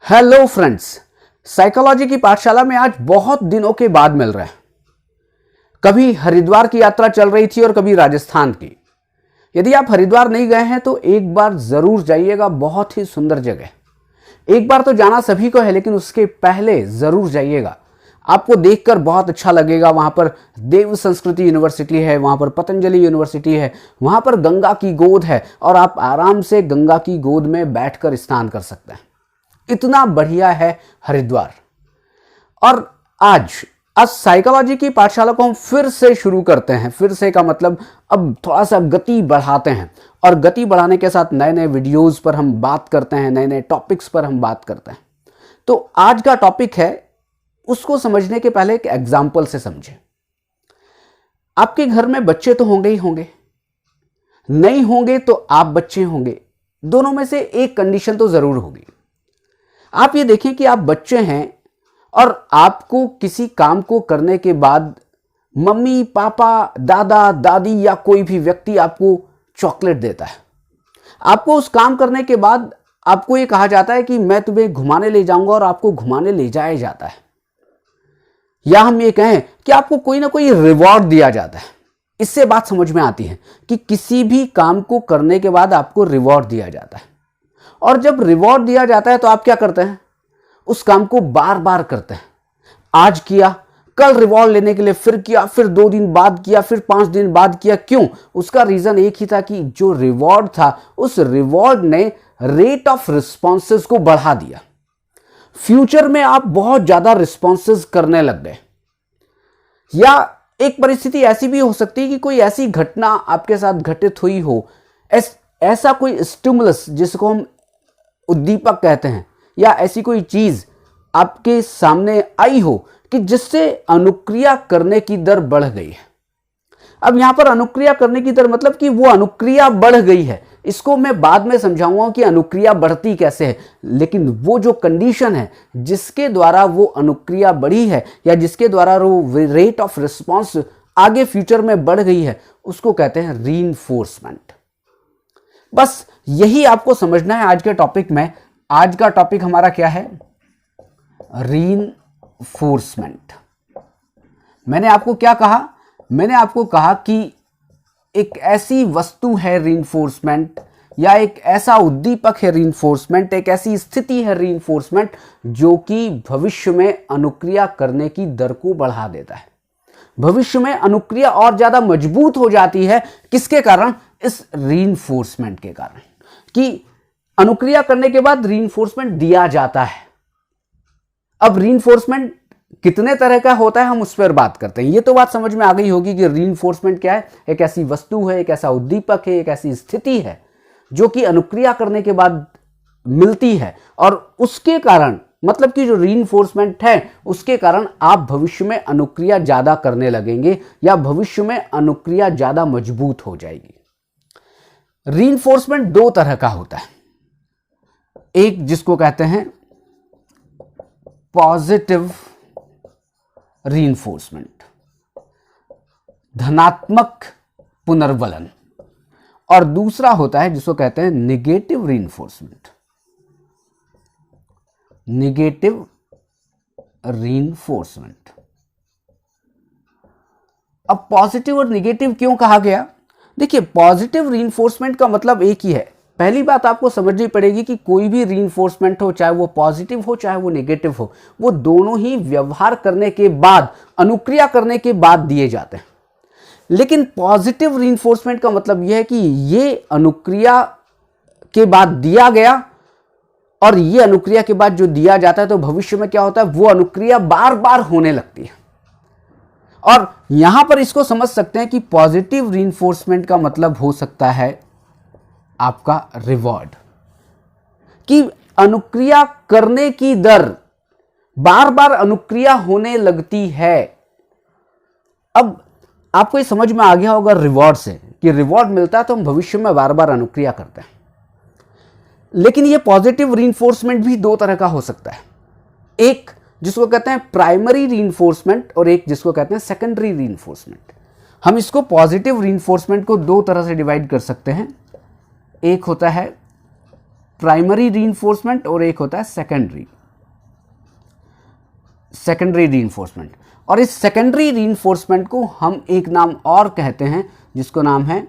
Hello friends, psychology की पाठशाला में आज बहुत दिनों के बाद मिल रहे हैं। कभी हरिद्वार की यात्रा चल रही थी और कभी राजस्थान की। यदि आप हरिद्वार नहीं गए हैं तो एक बार जरूर जाइएगा, बहुत ही सुंदर जगह। एक बार तो जाना सभी को है, लेकिन उसके पहले जरूर जाइएगा। आपको देखकर बहुत अच्छा लगेगा। वहां पर देव संस्कृति यूनिवर्सिटी है, वहां पर पतंजलि यूनिवर्सिटी है, वहां पर गंगा की गोद है और आप आराम से गंगा की गोद में बैठकर स्नान कर सकते हैं। इतना बढ़िया है हरिद्वार। और आज साइकोलॉजी की पाठशाला को हम फिर से शुरू करते हैं। फिर से का मतलब अब थोड़ा सा गति बढ़ाते हैं, और गति बढ़ाने के साथ नए नए वीडियोस पर हम बात करते हैं, नए नए टॉपिक्स पर हम बात करते हैं। तो आज का टॉपिक है, उसको समझने के पहले एक एग्जाम्पल से समझें। आपके घर में बच्चे तो होंगे ही होंगे, नहीं होंगे तो आप बच्चे होंगे। दोनों में से एक कंडीशन तो जरूर होगी। आप ये देखें कि आप बच्चे हैं और आपको किसी काम को करने के बाद मम्मी पापा दादा दादी या कोई भी व्यक्ति आपको चॉकलेट देता है। आपको उस काम करने के बाद आपको ये कहा जाता है कि मैं तुम्हें घुमाने ले जाऊंगा, और आपको घुमाने ले जाया जाता है। या हम ये कहें कि आपको कोई ना कोई रिवॉर्ड दिया जाता है। इससे बात समझ में आती है कि किसी भी काम को करने के बाद आपको रिवॉर्ड दिया जाता है। और जब रिवॉर्ड दिया जाता है तो आप क्या करते हैं? उस काम को बार बार करते हैं। आज किया, कल रिवॉर्ड लेने के लिए फिर किया, फिर 2 दिन बाद किया, फिर 5 दिन बाद किया। क्यों? उसका रीजन एक ही था कि जो रिवॉर्ड था, उस रिवॉर्ड ने रेट ऑफ रिस्पॉन्सेस को बढ़ा दिया। फ्यूचर में आप बहुत ज्यादा रिस्पॉन्सेस करने लग गए। या एक परिस्थिति ऐसी भी हो सकती है कि कोई ऐसी घटना आपके साथ घटित हुई हो, ऐसा कोई स्टिमुलस जिसको हम उद्दीपक कहते हैं, या ऐसी कोई चीज आपके सामने आई हो कि जिससे अनुक्रिया करने की दर बढ़ गई है। अब यहां पर अनुक्रिया करने की दर मतलब कि वो अनुक्रिया बढ़ गई है। इसको मैं बाद में समझाऊंगा कि अनुक्रिया बढ़ती कैसे है, लेकिन वो जो कंडीशन है जिसके द्वारा वो अनुक्रिया बढ़ी है या जिसके द्वारा वो रेट ऑफ रिस्पॉन्स आगे फ्यूचर में बढ़ गई है, उसको कहते हैं रीइंफोर्समेंट। बस यही आपको समझना है आज के टॉपिक में। आज का टॉपिक हमारा क्या है? रीइंफोर्समेंट। मैंने आपको क्या कहा? मैंने आपको कहा कि एक ऐसी वस्तु है रीइंफोर्समेंट, या एक ऐसा उद्दीपक है रीइंफोर्समेंट, एक ऐसी स्थिति है रीइंफोर्समेंट जो कि भविष्य में अनुक्रिया करने की दर को बढ़ा देता है। भविष्य में अनुक्रिया और ज्यादा मजबूत हो जाती है। किसके कारण? इस रीइंफोर्समेंट के कारण। कि अनुक्रिया करने के बाद रीइंफोर्समेंट दिया जाता है। अब रीइंफोर्समेंट कितने तरह का होता है, हम उस पर बात करते हैं। ये तो बात समझ में आ गई होगी कि रीइंफोर्समेंट क्या है। एक ऐसी वस्तु है, एक ऐसा उद्दीपक है, एक ऐसी स्थिति है जो कि अनुक्रिया करने के बाद मिलती है, और उसके कारण मतलब कि जो रीइंफोर्समेंट है उसके कारण आप भविष्य में अनुक्रिया ज्यादा करने लगेंगे, या भविष्य में अनुक्रिया ज्यादा मजबूत हो जाएगी। रीइंफोर्समेंट 2 तरह का होता है। एक जिसको कहते हैं पॉजिटिव रीइंफोर्समेंट, धनात्मक पुनर्बलन, और दूसरा होता है जिसको कहते हैं निगेटिव रीइंफोर्समेंट। Negative reinforcement. अब पॉजिटिव और निगेटिव क्यों कहा गया? देखिए, पॉजिटिव रीइंफोर्समेंट का मतलब एक ही है। पहली बात आपको समझनी पड़ेगी कि कोई भी रीइंफोर्समेंट हो, चाहे वो पॉजिटिव हो चाहे वो नेगेटिव हो, वो दोनों ही व्यवहार करने के बाद, अनुक्रिया करने के बाद दिए जाते हैं। लेकिन पॉजिटिव रीइंफोर्समेंट का मतलब यह है कि ये अनुक्रिया के बाद दिया गया, और ये अनुक्रिया के बाद जो दिया जाता है तो भविष्य में क्या होता है, वो अनुक्रिया बार बार होने लगती है। और यहां पर इसको समझ सकते हैं कि पॉजिटिव रीइंफोर्समेंट का मतलब हो सकता है आपका रिवॉर्ड, कि अनुक्रिया करने की दर बार बार अनुक्रिया होने लगती है। अब आपको ये समझ में आ गया होगा रिवॉर्ड से कि रिवॉर्ड मिलता है तो हम भविष्य में बार बार अनुक्रिया करते हैं। लेकिन ये पॉजिटिव रीइंफोर्समेंट भी 2 तरह का हो सकता है। एक जिसको कहते हैं प्राइमरी रीइंफोर्समेंट, और एक जिसको कहते हैं सेकेंडरी रीइंफोर्समेंट। हम इसको पॉजिटिव रीइंफोर्समेंट को 2 तरह से डिवाइड कर सकते हैं। एक होता है प्राइमरी रीइंफोर्समेंट और एक होता है सेकेंडरी रीइंफोर्समेंट। और इस सेकेंडरी रीइंफोर्समेंट को हम एक नाम और कहते हैं जिसको नाम है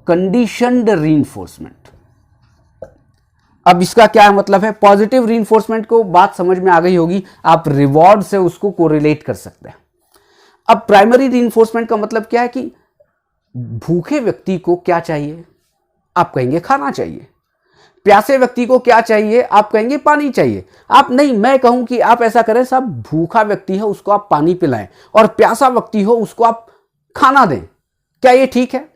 कंडीशनड रीइंफोर्समेंट। अब इसका क्या मतलब है? पॉजिटिव रीइंफोर्समेंट को बात समझ में आ गई होगी, आप रिवॉर्ड से उसको कोरिलेट कर सकते हैं। अब प्राइमरी रीइंफोर्समेंट का मतलब क्या है कि भूखे व्यक्ति को क्या चाहिए? आप कहेंगे खाना चाहिए। प्यासे व्यक्ति को क्या चाहिए? आप कहेंगे पानी चाहिए। आप नहीं, मैं कहूं कि आप ऐसा करें, सब भूखा व्यक्ति है उसको आप पानी पिलाएं और प्यासा व्यक्ति हो उसको आप खाना दें। क्या ये ठीक है?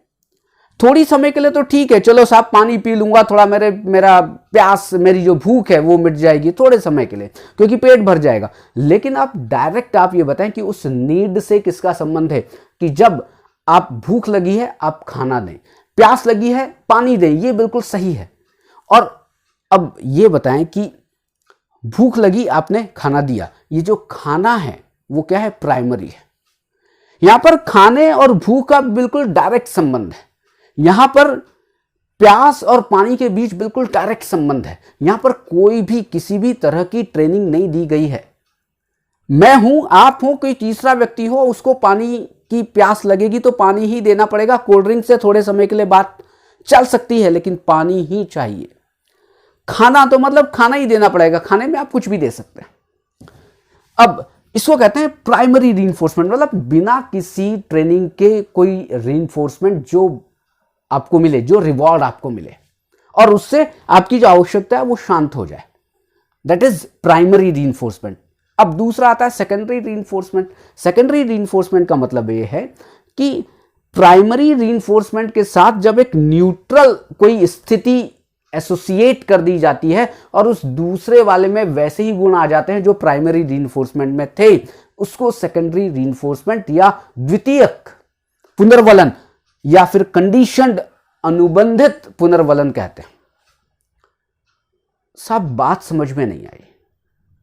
थोड़ी समय के लिए तो ठीक है, चलो साहब पानी पी लूंगा, थोड़ा मेरा प्यास, मेरी जो भूख है वो मिट जाएगी थोड़े समय के लिए, क्योंकि पेट भर जाएगा। लेकिन आप डायरेक्ट आप ये बताएं कि उस नीड से किसका संबंध है, कि जब आप भूख लगी है आप खाना दें, प्यास लगी है पानी दें, ये बिल्कुल सही है। और अब ये बताएं कि भूख लगी आपने खाना दिया, ये जो खाना है वो क्या है? प्राइमरी है। यहां पर खाने और भूख का बिल्कुल डायरेक्ट संबंध है। यहां पर प्यास और पानी के बीच बिल्कुल डायरेक्ट संबंध है। यहां पर कोई भी किसी भी तरह की ट्रेनिंग नहीं दी गई है। मैं हूं, आप हो, कोई तीसरा व्यक्ति हो, उसको पानी की प्यास लगेगी तो पानी ही देना पड़ेगा। कोल्ड ड्रिंक से थोड़े समय के लिए बात चल सकती है, लेकिन पानी ही चाहिए। खाना तो मतलब खाना ही देना पड़ेगा, खाने में आप कुछ भी दे सकते हैं। अब इसको कहते हैं प्राइमरी रीइंफोर्समेंट, मतलब बिना किसी ट्रेनिंग के कोई रीइंफोर्समेंट जो आपको मिले, जो रिवॉर्ड आपको मिले और उससे आपकी जो आवश्यकता है वो शांत हो जाए, दैट इज प्राइमरी रीइंफोर्समेंट। अब दूसरा आता है सेकेंडरी रीइंफोर्समेंट। सेकेंडरी रीइंफोर्समेंट का मतलब ये है कि प्राइमरी रीइंफोर्समेंट के साथ जब एक न्यूट्रल कोई स्थिति एसोसिएट कर दी जाती है और उस दूसरे वाले में वैसे ही गुण आ जाते हैं जो प्राइमरी रीइंफोर्समेंट में थे, उसको सेकेंडरी रीइंफोर्समेंट या द्वितीयक पुनर्वलन या फिर कंडीशनड अनुबंधित पुनर्वलन कहते हैं। सब बात समझ में नहीं आई,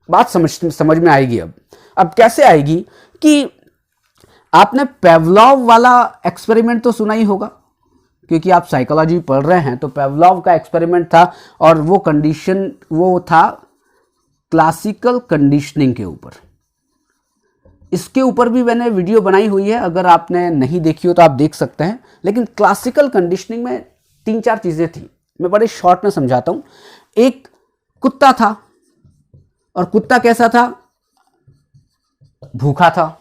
बात समझ में आएगी। अब कैसे आएगी कि आपने पेवलॉव वाला एक्सपेरिमेंट तो सुना ही होगा, क्योंकि आप साइकोलॉजी पढ़ रहे हैं। तो पेवलॉव का एक्सपेरिमेंट था और वो कंडीशन वो था क्लासिकल कंडीशनिंग के ऊपर। इसके ऊपर भी मैंने वीडियो बनाई हुई है, अगर आपने नहीं देखी हो तो आप देख सकते हैं। लेकिन क्लासिकल कंडीशनिंग में 3-4 चीजें थी, मैं बड़े शॉर्ट में समझाता हूं। एक कुत्ता था और कुत्ता कैसा था? भूखा था।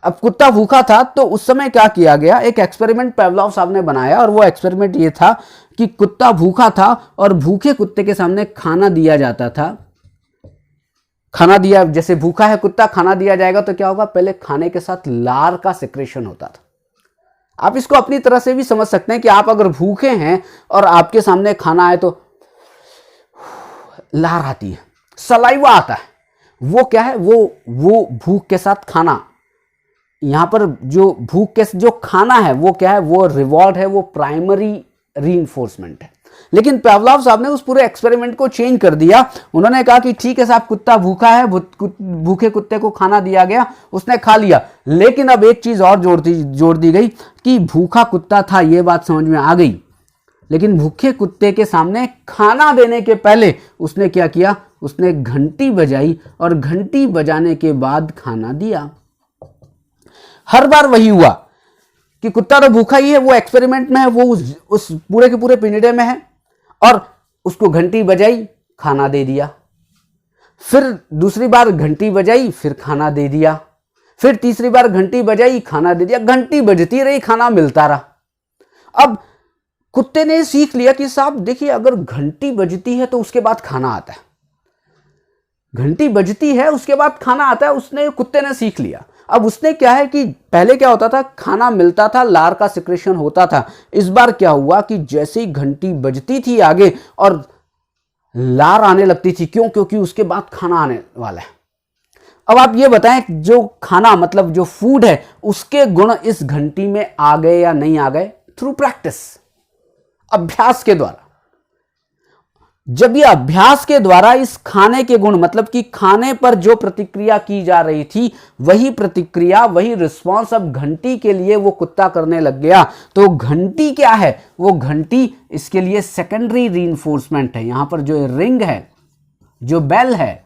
अब कुत्ता भूखा था तो उस समय क्या किया गया, एक एक्सपेरिमेंट पेवलॉव साहब ने बनाया और वो एक्सपेरिमेंट ये था कि कुत्ता भूखा था और भूखे कुत्ते के सामने खाना दिया जाता था। खाना दिया, जैसे भूखा है कुत्ता, खाना दिया जाएगा तो क्या होगा? पहले खाने के साथ लार का सिक्रेशन होता था। आप इसको अपनी तरह से भी समझ सकते हैं कि आप अगर भूखे हैं और आपके सामने खाना आए तो लार आती है, सलाइवा आता है। वो क्या है? वो भूख के साथ खाना। यहां पर जो भूख के जो खाना है वो क्या है? वो रिवॉर्ड है, वो प्राइमरी रीइंफोर्समेंट है। लेकिन पेवलॉव साहब ने उस पूरे एक्सपेरिमेंट को चेंज कर दिया। उन्होंने कहा कि ठीक है साहब, कुत्ता भूखा है, भूखे कुत्ते को खाना दिया गया, उसने खा लिया। लेकिन अब एक चीज और जोड़ दी गई कि भूखा कुत्ता था, ये बात समझ में आ गई, लेकिन भूखे कुत्ते के सामने खाना देने के पहले उसने क्या किया? उसने घंटी बजाई और घंटी बजाने के बाद खाना दिया। हर बार वही हुआ कि कुत्ता तो भूखा ही है, वो एक्सपेरिमेंट में है, वो उस पूरे के पूरे पिंजड़े में है और उसको घंटी बजाई, खाना दे दिया। फिर दूसरी बार घंटी बजाई, फिर खाना दे दिया। फिर तीसरी बार घंटी बजाई, खाना दे दिया। घंटी बजती रही, खाना मिलता रहा। अब कुत्ते ने सीख लिया कि साहब देखिए, अगर घंटी बजती है तो उसके बाद खाना आता है, घंटी बजती है उसके बाद खाना आता है। कुत्ते ने सीख लिया। अब उसने क्या है कि पहले क्या होता था? खाना मिलता था, लार का सिक्रेशन होता था। इस बार क्या हुआ कि जैसे ही घंटी बजती थी आगे और लार आने लगती थी, क्यों? क्योंकि उसके बाद खाना आने वाला है। अब आप ये बताएं, जो खाना मतलब जो फूड है, उसके गुण इस घंटी में आ गए या नहीं आ गए? थ्रू प्रैक्टिस, अभ्यास के द्वारा। जब ये अभ्यास के द्वारा इस खाने के गुण, मतलब कि खाने पर जो प्रतिक्रिया की जा रही थी वही प्रतिक्रिया, वही रिस्पॉन्स अब घंटी के लिए वो कुत्ता करने लग गया। तो घंटी क्या है? वो घंटी इसके लिए सेकेंडरी रीइंफोर्समेंट है। यहां पर जो रिंग है, जो बेल है,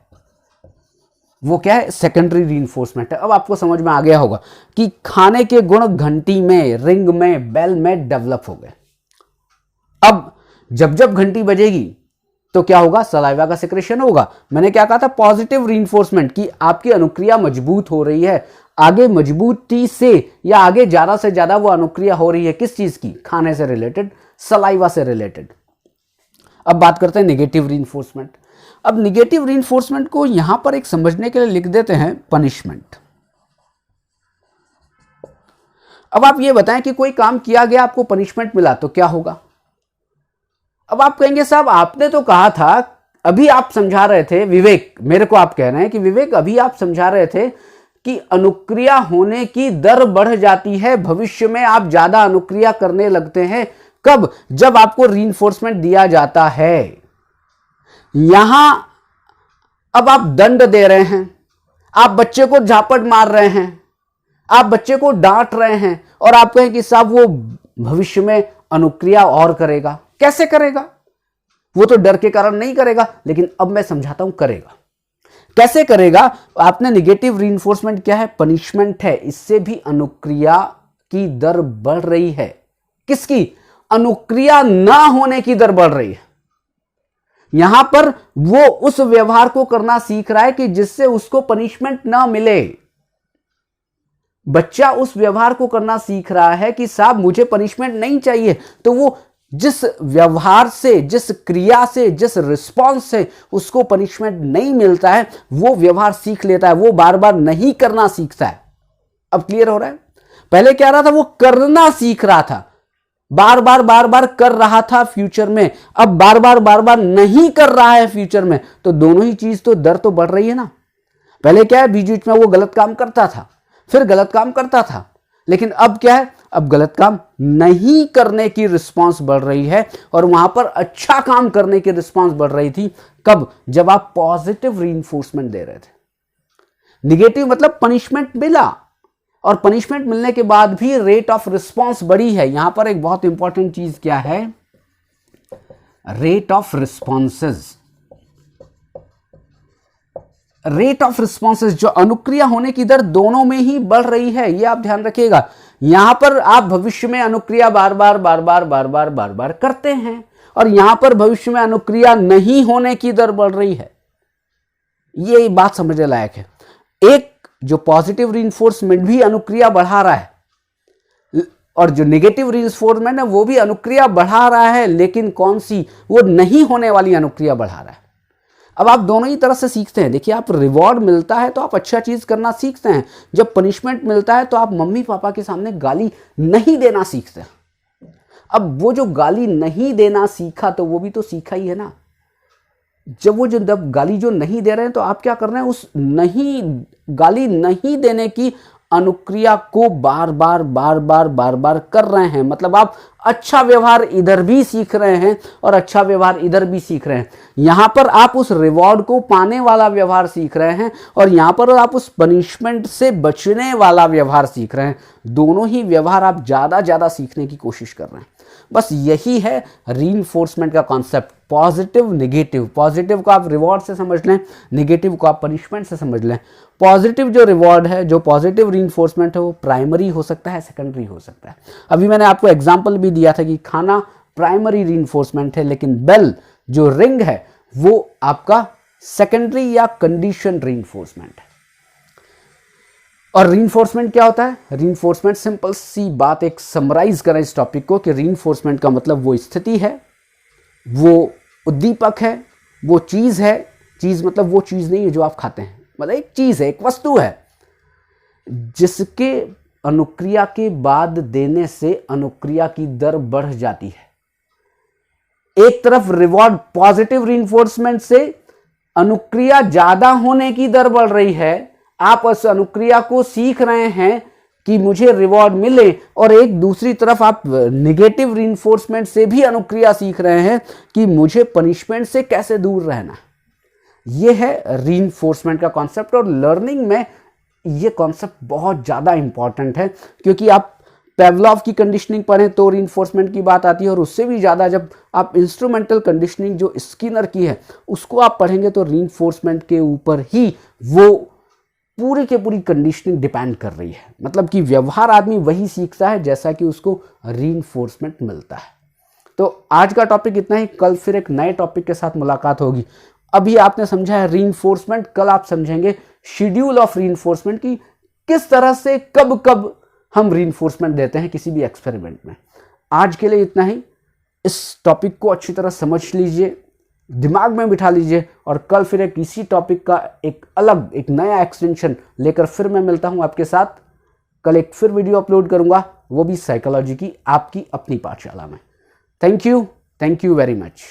वो क्या है? सेकेंडरी रीइंफोर्समेंट है। अब आपको समझ में आ गया होगा कि खाने के गुण घंटी में, रिंग में, बेल में डेवलप हो गए। अब जब जब घंटी बजेगी तो क्या होगा? सलाइवा का सिक्रेशन होगा। मैंने क्या कहा था? पॉजिटिव रीइंफोर्समेंट की आपकी अनुक्रिया मजबूत हो रही है, आगे मजबूती से या आगे ज्यादा से ज्यादा वो अनुक्रिया हो रही है। किस चीज की? खाने से रिलेटेड, सलाइवा से रिलेटेड। अब बात करते हैं नेगेटिव रीइंफोर्समेंट। अब नेगेटिव रीइंफोर्समेंट को यहां पर एक समझने के लिए लिख देते हैं पनिशमेंट। अब आप ये बताएं कि कोई काम किया गया, आपको पनिशमेंट मिला, तो क्या होगा? अब आप कहेंगे साहब आपने तो कहा था, अभी आप समझा रहे थे, विवेक, मेरे को आप कह रहे हैं कि विवेक अभी आप समझा रहे थे कि अनुक्रिया होने की दर बढ़ जाती है, भविष्य में आप ज्यादा अनुक्रिया करने लगते हैं। कब? जब आपको रीइंफोर्समेंट दिया जाता है। यहां अब आप दंड दे रहे हैं, आप बच्चे को झापट मार रहे हैं, आप बच्चे को डांट रहे हैं, और आप कहें कि साहब वो भविष्य में अनुक्रिया और करेगा। कैसे करेगा? वो तो डर के कारण नहीं करेगा, लेकिन अब मैं समझाता हूं करेगा। कैसे करेगा? आपने नेगेटिव रीइंफोर्समेंट क्या है? पनिशमेंट है। इससे भी अनुक्रिया की दर बढ़ रही है। किसकी? अनुक्रिया ना होने की दर बढ़ रही है। यहां पर वो उस व्यवहार को करना सीख रहा है कि जिससे उसको पनिशमेंट ना मिले। बच्चा उस व्यवहार को करना सीख रहा है कि साहब मुझे पनिशमेंट नहीं चाहिए। तो वो जिस व्यवहार से, जिस क्रिया से, जिस रिस्पॉन्स से उसको पनिशमेंट नहीं मिलता है, वो व्यवहार सीख लेता है, वो बार बार नहीं करना सीखता है। अब क्लियर हो रहा है? पहले क्या रहा था? वो करना सीख रहा था, बार बार कर रहा था फ्यूचर में। अब बार बार नहीं कर रहा है फ्यूचर में। तो दोनों ही चीज तो, दर तो बढ़ रही है ना। पहले क्या है? बीच बीच में वो गलत काम करता था, फिर गलत काम करता था, लेकिन अब क्या है? अब गलत काम नहीं करने की रिस्पांस बढ़ रही है, और वहां पर अच्छा काम करने की रिस्पांस बढ़ रही थी। कब? जब आप पॉजिटिव रीइंफोर्समेंट दे रहे थे। निगेटिव मतलब पनिशमेंट मिला, और पनिशमेंट मिलने के बाद भी रेट ऑफ रिस्पांस बढ़ी है। यहां पर एक बहुत इंपॉर्टेंट चीज क्या है? Rate of responses. Rate of responses, जो अनुक्रिया होने की दर दोनों में ही बढ़ रही है, यह आप ध्यान रखिएगा। यहां पर आप भविष्य में अनुक्रिया बार बार करते हैं, और यहां पर भविष्य में अनुक्रिया नहीं होने की दर बढ़ रही है। यह बात समझने लायक है। एक जो पॉजिटिव रीइंफोर्समेंट भी अनुक्रिया बढ़ा रहा है, और जो नेगेटिव रीइंफोर्समेंट है वो भी अनुक्रिया बढ़ा रहा है, लेकिन कौन सी? वो नहीं होने वाली अनुक्रिया बढ़ा रहा है। अब आप दोनों ही तरह से सीखते हैं। देखिए, आप रिवॉर्ड मिलता है तो आप अच्छा चीज करना सीखते हैं, जब पनिशमेंट मिलता है तो आप मम्मी पापा के सामने गाली नहीं देना सीखते हैं। अब वो जो गाली नहीं देना सीखा, तो वो भी तो सीखा ही है ना। जब गाली जो नहीं दे रहे हैं, तो आप क्या कर रहे हैं? उस गाली नहीं देने की अनुक्रिया को बार बार कर रहे हैं। मतलब आप अच्छा व्यवहार इधर भी सीख रहे हैं और अच्छा व्यवहार इधर भी सीख रहे हैं। यहां पर आप उस रिवॉर्ड को पाने वाला व्यवहार सीख रहे हैं, और यहां पर आप उस पनिशमेंट से बचने वाला व्यवहार सीख रहे हैं। दोनों ही व्यवहार आप ज्यादा सीखने की कोशिश कर रहे हैं। बस यही है रीइंफोर्समेंट का कॉन्सेप्ट। Positive, negative. पॉजिटिव को आप रिवॉर्ड से समझ लें, नेगेटिव को आप पनिशमेंट से समझ लें। पॉजिटिव जो रिवॉर्ड है, जो पॉजिटिव रीइंफोर्समेंट है, वो प्राइमरी हो सकता है, सेकेंडरी हो सकता है। अभी मैंने आपको एग्जांपल भी दिया था कि खाना प्राइमरी रीइंफोर्समेंट है, लेकिन बेल जो रिंग है वो आपका सेकेंडरी या कंडीशन रीइंफोर्समेंट है। और रीइंफोर्समेंट क्या होता है? रीइंफोर्समेंट, सिंपल सी बात एक समराइज करें इस टॉपिक को, कि रीइंफोर्समेंट का मतलब वो स्थिति है, वो उद्दीपक है, वो चीज है। चीज मतलब वो चीज नहीं है जो आप खाते हैं, मतलब एक चीज है, एक वस्तु है, जिसके अनुक्रिया के बाद देने से अनुक्रिया की दर बढ़ जाती है। एक तरफ रिवॉर्ड, पॉजिटिव रीइंफोर्समेंट से अनुक्रिया ज्यादा होने की दर बढ़ रही है, आप उस अनुक्रिया को सीख रहे हैं कि मुझे रिवॉर्ड मिले, और एक दूसरी तरफ आप निगेटिव रीइंफोर्समेंट से भी अनुक्रिया सीख रहे हैं कि मुझे पनिशमेंट से कैसे दूर रहना। ये है रीइंफोर्समेंट का कॉन्सेप्ट, और लर्निंग में ये कॉन्सेप्ट बहुत ज़्यादा इंपॉर्टेंट है, क्योंकि आप पेवलॉव की कंडीशनिंग पढ़ें तो रीइंफोर्समेंट की बात आती है, और उससे भी ज़्यादा जब आप इंस्ट्रूमेंटल कंडीशनिंग जो स्किनर की है उसको आप पढ़ेंगे तो रीइंफोर्समेंट के ऊपर ही वो पूरी के पूरी कंडीशनिंग डिपेंड कर रही है। मतलब कि व्यवहार आदमी वही सीखता है जैसा कि उसको रीइंफोर्समेंट मिलता है। तो आज का टॉपिक इतना ही, कल फिर एक नए टॉपिक के साथ मुलाकात होगी। अभी आपने समझा है रीइंफोर्समेंट, कल आप समझेंगे शेड्यूल ऑफ रीइंफोर्समेंट की किस तरह से कब कब हम रीइंफोर्समेंट देते हैं किसी भी एक्सपेरिमेंट में। आज के लिए इतना ही। इस टॉपिक को अच्छी तरह समझ लीजिए, दिमाग में बिठा लीजिए, और कल फिर एक इसी टॉपिक का एक नया एक्सटेंशन लेकर फिर मैं मिलता हूं आपके साथ। कल एक फिर वीडियो अपलोड करूंगा, वो भी साइकोलॉजी की, आपकी अपनी पाठशाला में। Thank you very much.